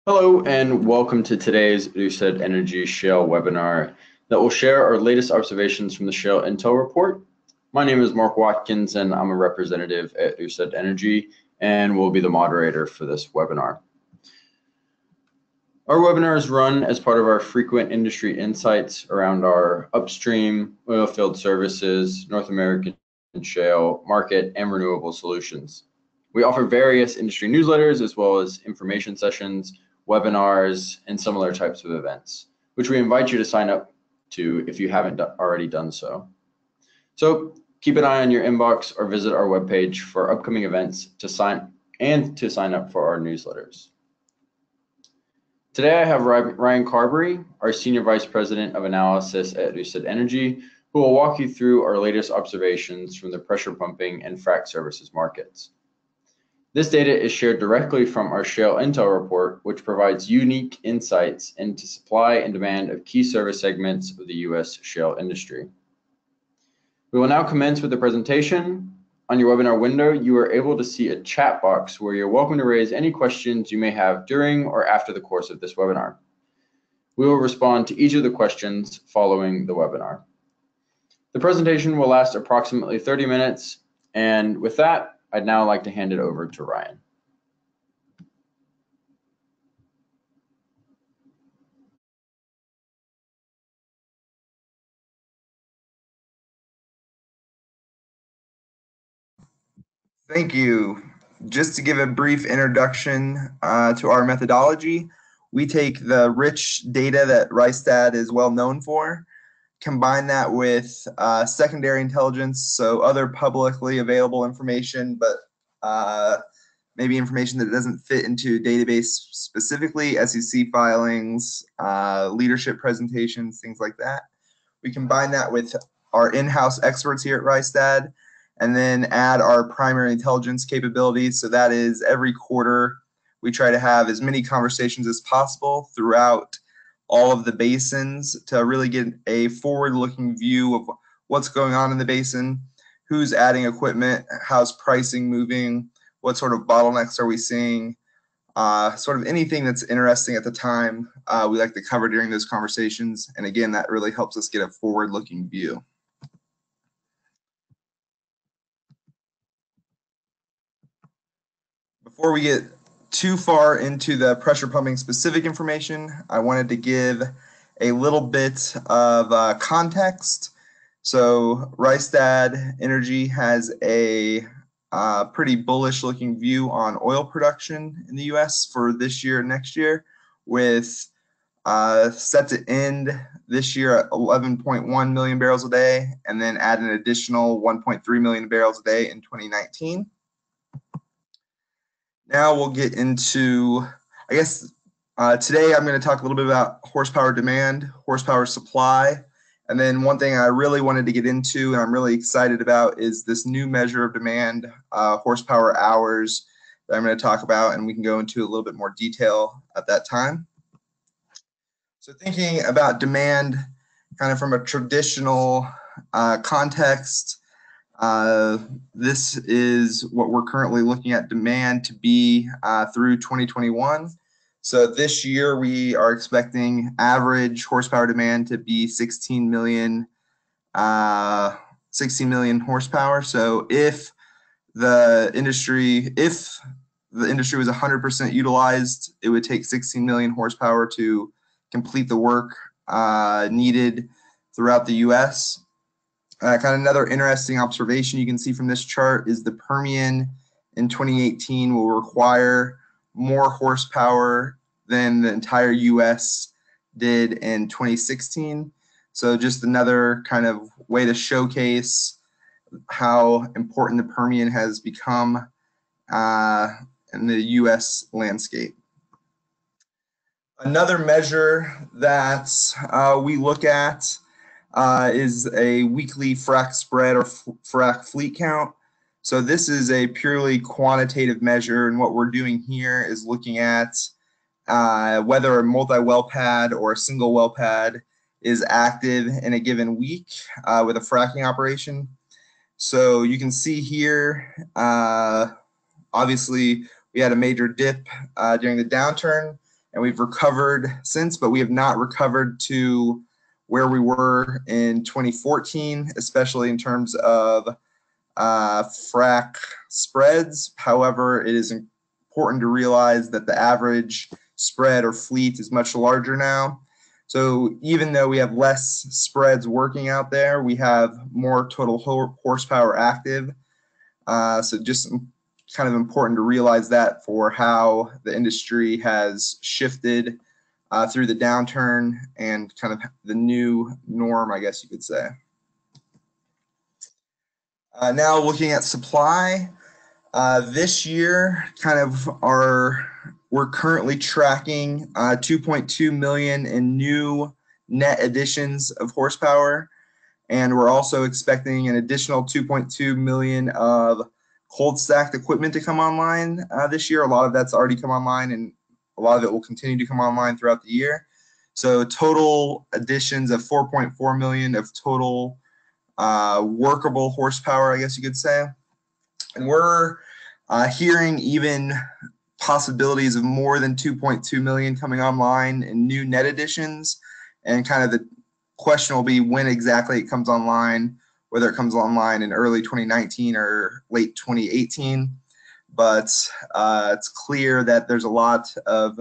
Hello and welcome to today's Rystad Energy Shale webinar that will share our latest observations from the Shale Intel report. My name is Mark Watkins and I'm a representative at Rystad Energy and will be the moderator for this webinar. Our webinar is run as part of our frequent industry insights around our upstream, oil field services, North American shale market, and renewable solutions. We offer various industry newsletters as well as information sessions, webinars, and similar types of events, which we invite you to sign up to if you haven't already done so. So keep an eye on your inbox or visit our webpage for upcoming events to sign up for our newsletters. Today I have Ryan Carberry, our Senior Vice President of Analysis at Rystad Energy, who will walk you through our latest observations from the pressure pumping and frac services markets. This data is shared directly from our Shale Intel report, which provides unique insights into supply and demand of key service segments of the U.S. shale industry. We will now commence with the presentation. On your webinar window, you are able to see a chat box where you're welcome to raise any questions you may have during or after the course of this webinar. We will respond to each of the questions following the webinar. The presentation will last approximately 30 minutes, and with that, I'd now like to hand it over to Ryan. Thank you. Just to give a brief introduction to our methodology, we take the rich data that Rystad is well known for, combine that with secondary intelligence, so other publicly available information, but maybe information that doesn't fit into database specifically, SEC filings, leadership presentations, things like that. We combine that with our in-house experts here at Rystad, and then add our primary intelligence capabilities. So that is every quarter, we try to have as many conversations as possible throughout all of the basins to really get a forward-looking view of what's going on in the basin, who's adding equipment, how's pricing moving, what sort of bottlenecks are we seeing, sort of anything that's interesting at the time, we like to cover during those conversations. And again, that really helps us get a forward-looking view. Before we get too far into the pressure pumping specific information, I wanted to give a little bit of context. So Rystad Energy has a pretty bullish looking view on oil production in the US for this year and next year, with set to end this year at 11.1 million barrels a day, and then add an additional 1.3 million barrels a day in 2019. Now we'll get into, I guess, today I'm going to talk a little bit about horsepower demand, horsepower supply, and then one thing I really wanted to get into and I'm really excited about is this new measure of demand, horsepower hours, that I'm going to talk about, and we can go into a little bit more detail at that time. So thinking about demand kind of from a traditional context, this is what we're currently looking at demand to be through 2021. So this year we are expecting average horsepower demand to be 16 million horsepower. So if the industry was 100% utilized, it would take 16 million horsepower to complete the work needed throughout the US. Kind of another interesting observation you can see from this chart is the Permian in 2018 will require more horsepower than the entire US did in 2016. So just another kind of way to showcase how important the Permian has become in the US landscape. Another measure that we look at is a weekly frac spread or frac fleet count. So this is a purely quantitative measure, and what we're doing here is looking at whether a multi-well pad or a single well pad is active in a given week with a fracking operation. So you can see here, obviously we had a major dip during the downturn, and we've recovered since, but we have not recovered to where we were in 2014, especially in terms of frac spreads. However, it is important to realize that the average spread or fleet is much larger now. So even though we have less spreads working out there, we have more total horsepower active. So just kind of important to realize that for how the industry has shifted through the downturn and kind of the new norm, I guess you could say. Now looking at supply, this year we're currently tracking 2.2 million in new net additions of horsepower, and we're also expecting an additional 2.2 million of cold stacked equipment to come online this year. A lot of that's already come online, and a lot of it will continue to come online throughout the year. So total additions of 4.4 million of total workable horsepower, I guess you could say. And we're hearing even possibilities of more than 2.2 million coming online in new net additions. And kind of the question will be when exactly it comes online, whether it comes online in early 2019 or late 2018. But it's clear that there's a lot of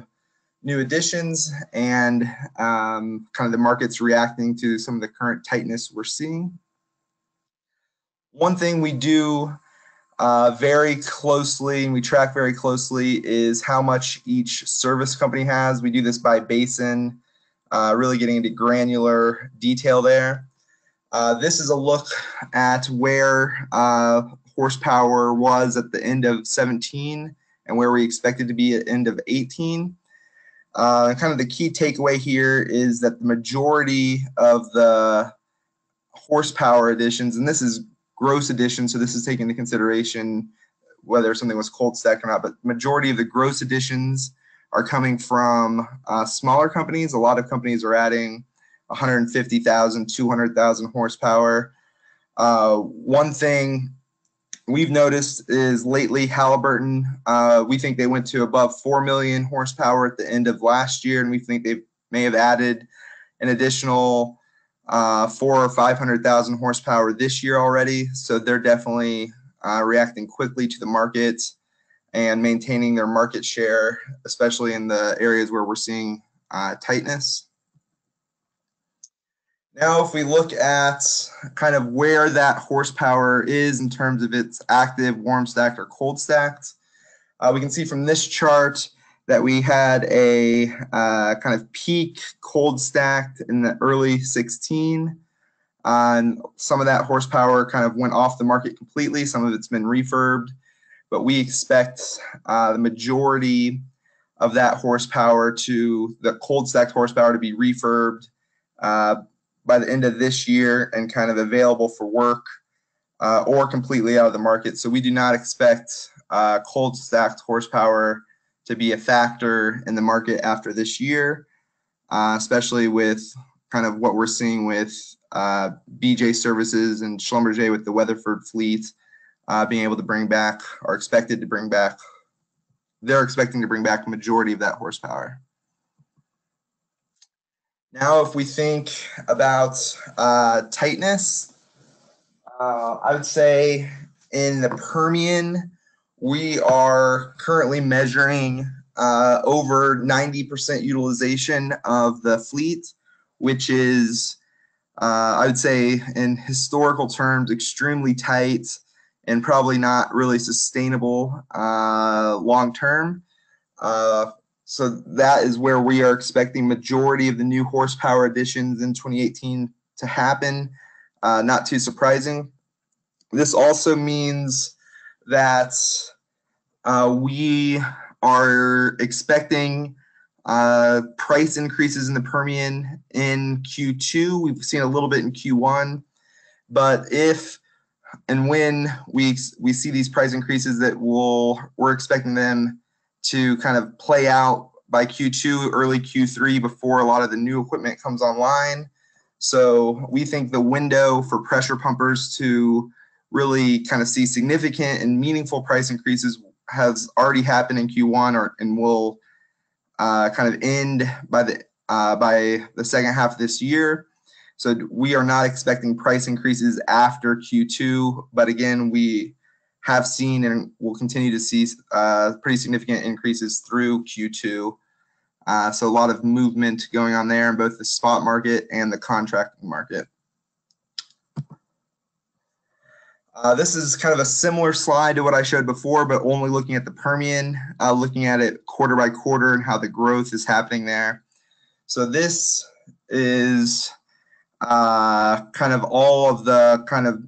new additions, and kind of the market's reacting to some of the current tightness we're seeing. One thing we do very closely, and we track very closely, is how much each service company has. We do this by basin, really getting into granular detail there. This is a look at where horsepower was at the end of 17 and where we expected to be at the end of 18. Kind of the key takeaway here is that the majority of the horsepower additions, and this is gross additions, so this is taking into consideration whether something was cold stacked or not, but majority of the gross additions are coming from smaller companies. A lot of companies are adding 150,000, 200,000 horsepower. One thing we've noticed is lately Halliburton, we think they went to above 4 million horsepower at the end of last year, and we think they may have added an additional 400,000 or 500,000 horsepower this year already. So they're definitely reacting quickly to the market and maintaining their market share, especially in the areas where we're seeing tightness. Now, if we look at kind of where that horsepower is in terms of its active, warm stacked, or cold stacked, we can see from this chart that we had a kind of peak cold stacked in the early 16. And some of that horsepower kind of went off the market completely. Some of it's been refurbed, but we expect the majority of that horsepower the cold stacked horsepower to be refurbed by the end of this year and kind of available for work or completely out of the market. So we do not expect cold stacked horsepower to be a factor in the market after this year, especially with kind of what we're seeing with BJ Services and Schlumberger with the Weatherford fleet being able to bring back, or expected to bring back, they're expecting to bring back the majority of that horsepower. Now, if we think about tightness, I would say in the Permian, we are currently measuring over 90% utilization of the fleet, which is, I would say, in historical terms, extremely tight and probably not really sustainable long term. So that is where we are expecting majority of the new horsepower additions in 2018 to happen. Not too surprising. This also means that we are expecting price increases in the Permian in Q2. We've seen a little bit in Q1, but if and when we see these price increases, that we're expecting them to kind of play out by Q2, early Q3, before a lot of the new equipment comes online. So we think the window for pressure pumpers to really kind of see significant and meaningful price increases has already happened in Q1 and will kind of end by the second half of this year. So we are not expecting price increases after Q2, but again, we have seen and will continue to see pretty significant increases through Q2. So a lot of movement going on there in both the spot market and the contracting market. This is kind of a similar slide to what I showed before, but only looking at the Permian, looking at it quarter by quarter and how the growth is happening there. So this is kind of all of the kind of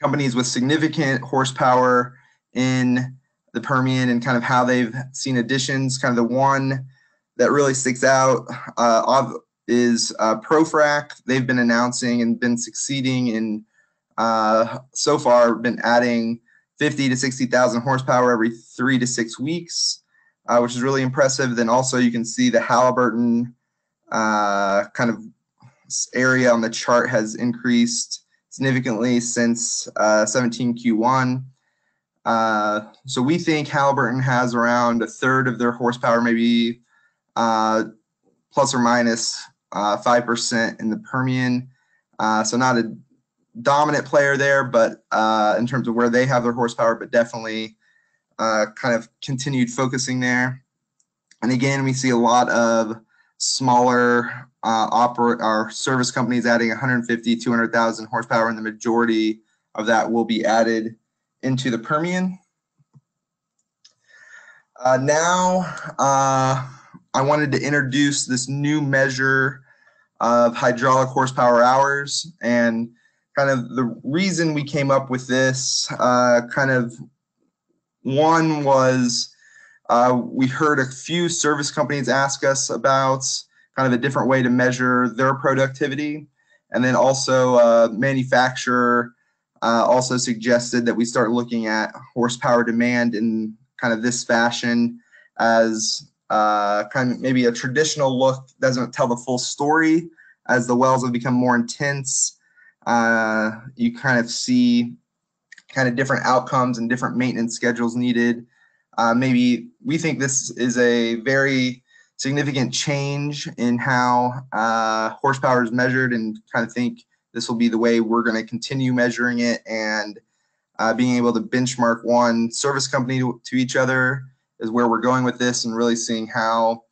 companies with significant horsepower in the Permian and kind of how they've seen additions. Kind of the one that really sticks out is ProFrac. They've been announcing and been succeeding in so far been adding 50 to 60,000 horsepower every 3 to 6 weeks, which is really impressive. Then also you can see the Halliburton kind of area on the chart has increased significantly since 17 Q1. So we think Halliburton has around a third of their horsepower, maybe plus or minus 5% in the Permian. So not a dominant player there, but in terms of where they have their horsepower, but definitely kind of continued focusing there. And again, we see a lot of smaller or service companies adding 150, 200,000 horsepower, and the majority of that will be added into the Permian. Now, I wanted to introduce this new measure of hydraulic horsepower hours, and kind of the reason we came up with this, kind of one was we heard a few service companies ask us about kind of a different way to measure their productivity. And then also manufacturer also suggested that we start looking at horsepower demand in kind of this fashion as kind of maybe a traditional look doesn't tell the full story. As the wells have become more intense, you kind of see kind of different outcomes and different maintenance schedules needed. Maybe we think this is a very significant change in how horsepower is measured, and kind of think this will be the way we're going to continue measuring it, and being able to benchmark one service company to each other is where we're going with this, and really seeing how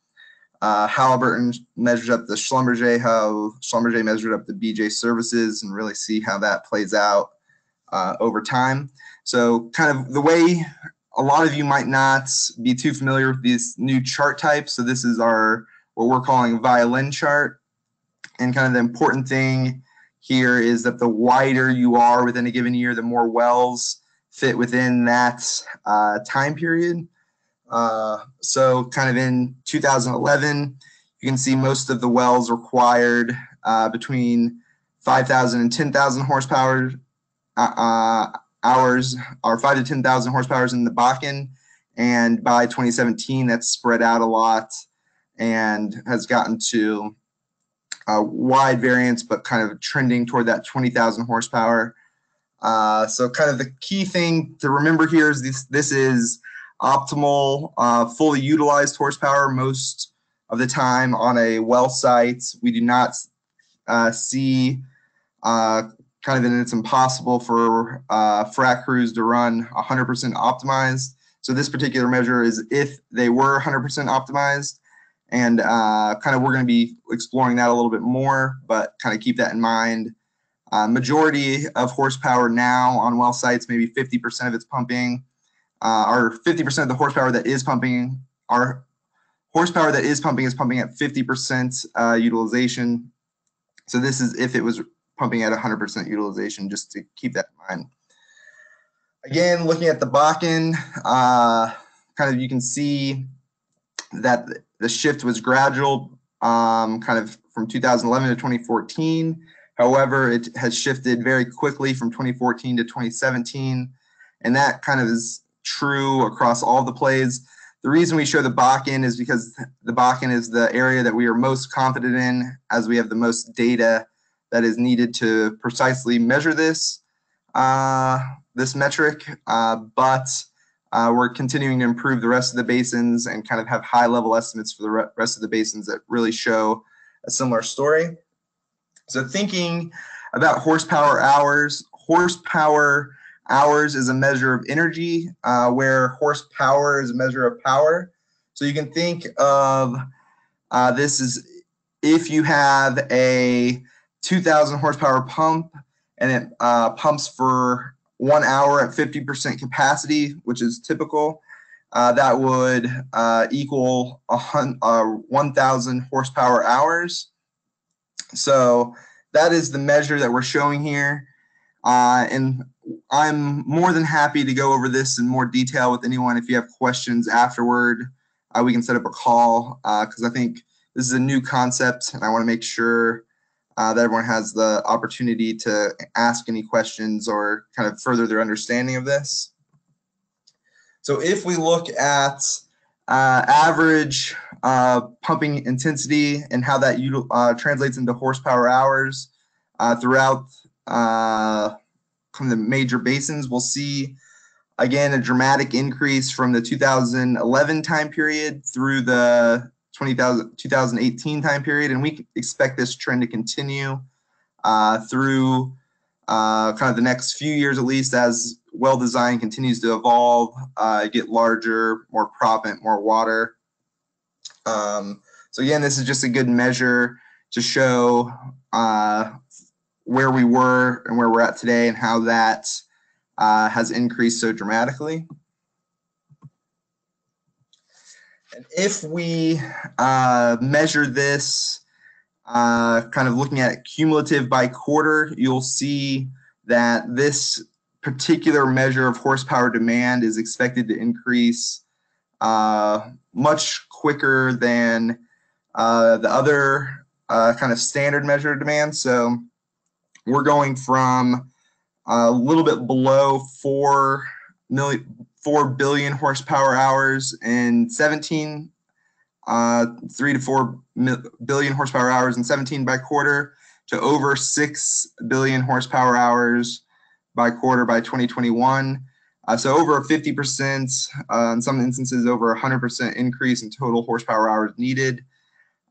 Halliburton measures up the Schlumberger, how Schlumberger measured up the BJ services, and really see how that plays out over time. So kind of the way a lot of you might not be too familiar with these new chart types. So this is our, what we're calling a violin chart. And kind of the important thing here is that the wider you are within a given year, the more wells fit within that time period. So kind of in 2011, you can see most of the wells required between 5,000 and 10,000 horsepower hours, or 5 to 10,000 horsepower in the Bakken. And by 2017, that's spread out a lot and has gotten to a wide variance, but kind of trending toward that 20,000 horsepower. So kind of the key thing to remember here is this is optimal, fully utilized horsepower most of the time on a well site. We do not see kind of, and it's impossible for frac crews to run 100% optimized. So this particular measure is if they were 100% optimized, and kind of we're going to be exploring that a little bit more, but kind of keep that in mind. Majority of horsepower now on well sites, maybe 50% of it's pumping, or 50% of the horsepower that is pumping, our horsepower that is pumping at 50% utilization. So this is if it was pumping at 100% utilization, just to keep that in mind. Again, looking at the Bakken, kind of you can see that the shift was gradual, kind of from 2011 to 2014. However, it has shifted very quickly from 2014 to 2017, and that kind of is true across all the plays. The reason we show the Bakken is because the Bakken is the area that we are most confident in, as we have the most data that is needed to precisely measure this this metric. But we're continuing to improve the rest of the basins and kind of have high level estimates for the rest of the basins that really show a similar story. So thinking about horsepower hours is a measure of energy, where horsepower is a measure of power. So you can think of this as if you have a 2,000 horsepower pump and it pumps for 1 hour at 50% capacity, which is typical, that would equal 1,000 horsepower hours. So that is the measure that we're showing here. And I'm more than happy to go over this in more detail with anyone. If you have questions afterward, we can set up a call, because I think this is a new concept and I want to make sure that everyone has the opportunity to ask any questions or kind of further their understanding of this. So if we look at average pumping intensity and how that translates into horsepower hours throughout the major basins, we'll see again a dramatic increase from the 2011 time period through the 2018 time period, and we expect this trend to continue through kind of the next few years at least, as well design continues to evolve, get larger, more proppant, more water. So again, this is just a good measure to show where we were and where we're at today and how that has increased so dramatically. And if we measure this kind of looking at it cumulative by quarter, you'll see that this particular measure of horsepower demand is expected to increase much quicker than the other kind of standard measure of demand. So we're going from a little bit below 4 billion horsepower hours in 17, 3 to 4 billion horsepower hours in 17 by quarter, to over 6 billion horsepower hours by quarter by 2021. So over a 50%, in some instances over 100% increase in total horsepower hours needed.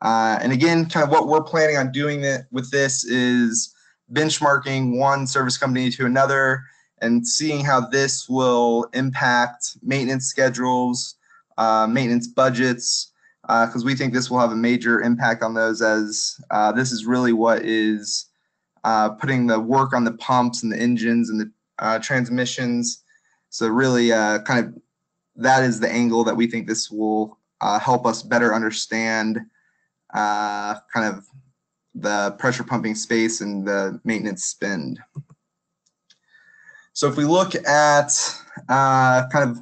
And again, kind of what we're planning on doing with this is benchmarking one service company to another and seeing how this will impact maintenance schedules, maintenance budgets, because we think this will have a major impact on those, as this is really what is putting the work on the pumps and the engines and the transmissions. So really kind of that is the angle that we think this will help us better understand kind of the pressure pumping space and the maintenance spend. So if we look at kind of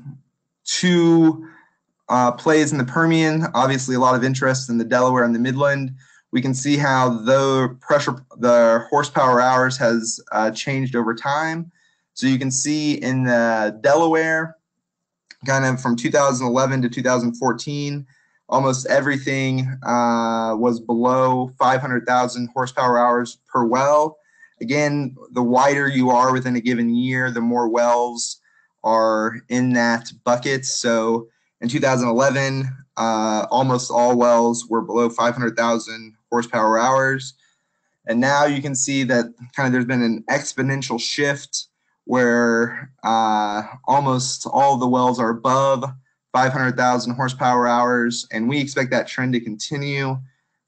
two plays in the Permian, obviously a lot of interest in the Delaware and the Midland, we can see how the horsepower hours has changed over time. So you can see in the Delaware, kind of from 2011 to 2014, almost everything was below 500,000 horsepower hours per well. Again, the wider you are within a given year, the more wells are in that bucket. So in 2011, almost all wells were below 500,000 horsepower hours. And now you can see that kind of there's been an exponential shift where almost all the wells are above 500,000 horsepower hours, and we expect that trend to continue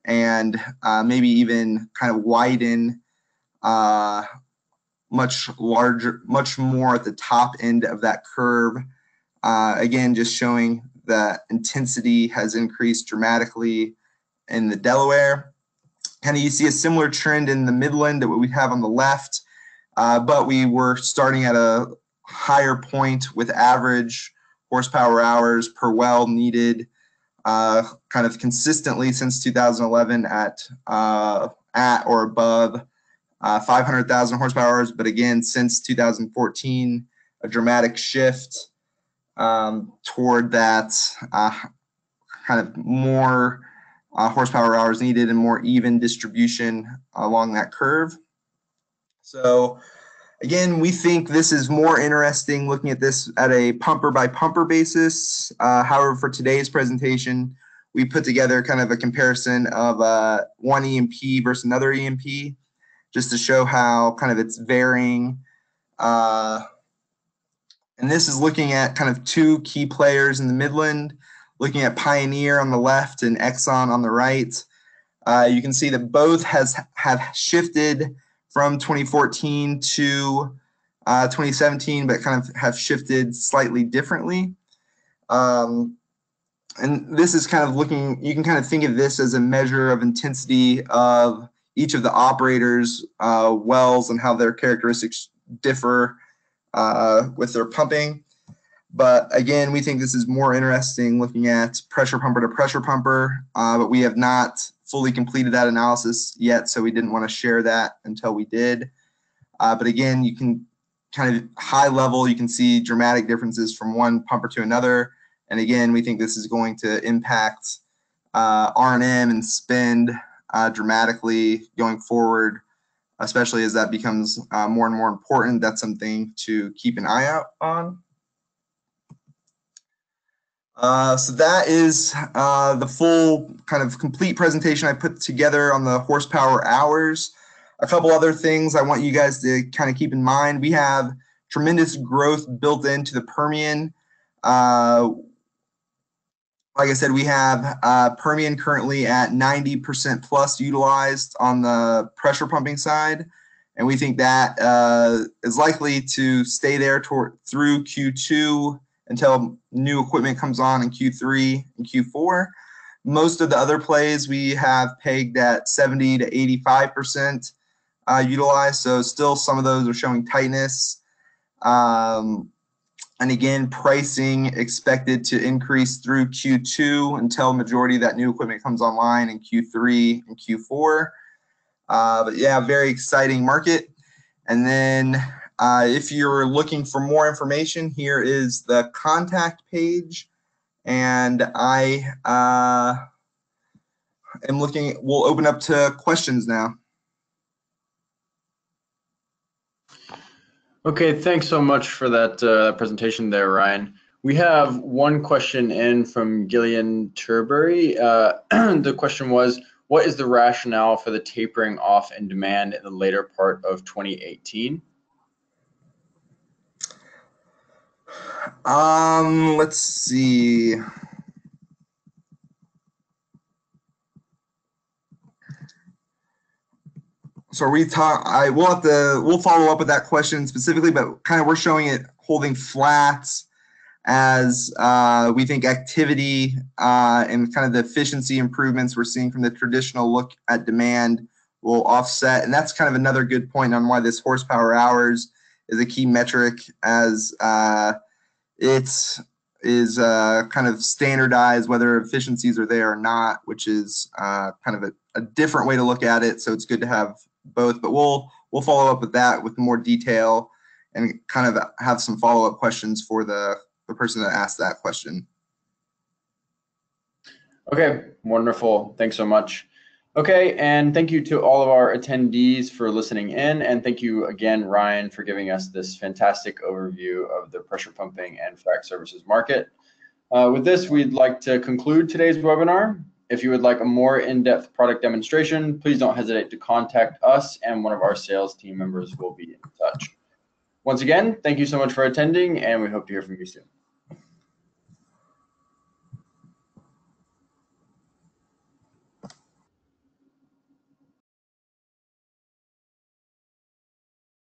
and maybe even kind of widen much more at the top end of that curve. Again, just showing that intensity has increased dramatically in the Delaware. Kind of you see a similar trend in the Midland that we have on the left, but we were starting at a higher point with average horsepower hours per well needed kind of consistently since 2011 at or above 500,000 horsepower hours. But again, since 2014, a dramatic shift toward that kind of more horsepower hours needed and more even distribution along that curve. So Again, we think this is more interesting looking at this at a pumper by pumper basis. However, for today's presentation, we put together kind of a comparison of one E&P versus another E&P, just to show how kind of it's varying. And this is looking at kind of two key players in the Midland, looking at Pioneer on the left and Exxon on the right. You can see that both have shifted from 2014 to 2017, but kind of have shifted slightly differently. And this is kind of looking, you can kind of think of this as a measure of intensity of each of the operators' wells and how their characteristics differ with their pumping. But again, we think this is more interesting looking at pressure pumper to pressure pumper, but we have not fully completed that analysis yet, so we didn't want to share that until we did. But again, you can kind of high level, you can see dramatic differences from one pumper to another. And again, we think this is going to impact R&M and spend dramatically going forward, especially as that becomes more and more important. That's something to keep an eye out on. So that is the full kind of complete presentation I put together on the horsepower hours. A couple other things I want you guys to kind of keep in mind. We have tremendous growth built into the Permian. Like I said, we have Permian currently at 90% plus utilized on the pressure pumping side. And we think that is likely to stay there through Q2 until new equipment comes on in Q3 and Q4. Most of the other plays we have pegged at 70 to 85% utilized. So still some of those are showing tightness. And again, pricing expected to increase through Q2 until majority of that new equipment comes online in Q3 and Q4. But yeah, very exciting market. And then if you're looking for more information, here is the contact page. And I am looking, we'll open up to questions now. Okay, thanks so much for that presentation there, Ryan. We have one question in from Gillian Turbury. The question was, what is the rationale for the tapering off in demand in the later part of 2018? Let's see. So we'll follow up with that question specifically, but kind of we're showing it holding flat as we think activity and kind of the efficiency improvements we're seeing from the traditional look at demand will offset. And that's kind of another good point on why this horsepower hours is a key metric, as it is kind of standardized whether efficiencies are there or not, which is kind of a different way to look at it. So it's good to have both, but we'll follow up with that with more detail and kind of have some follow-up questions for the person that asked that question. Okay, wonderful. Thanks so much. Okay, and thank you to all of our attendees for listening in, and thank you again, Ryan, for giving us this fantastic overview of the pressure pumping and frac services market. With this, we'd like to conclude today's webinar. If you would like a more in-depth product demonstration, please don't hesitate to contact us, and one of our sales team members will be in touch. Once again, thank you so much for attending, and we hope to hear from you soon.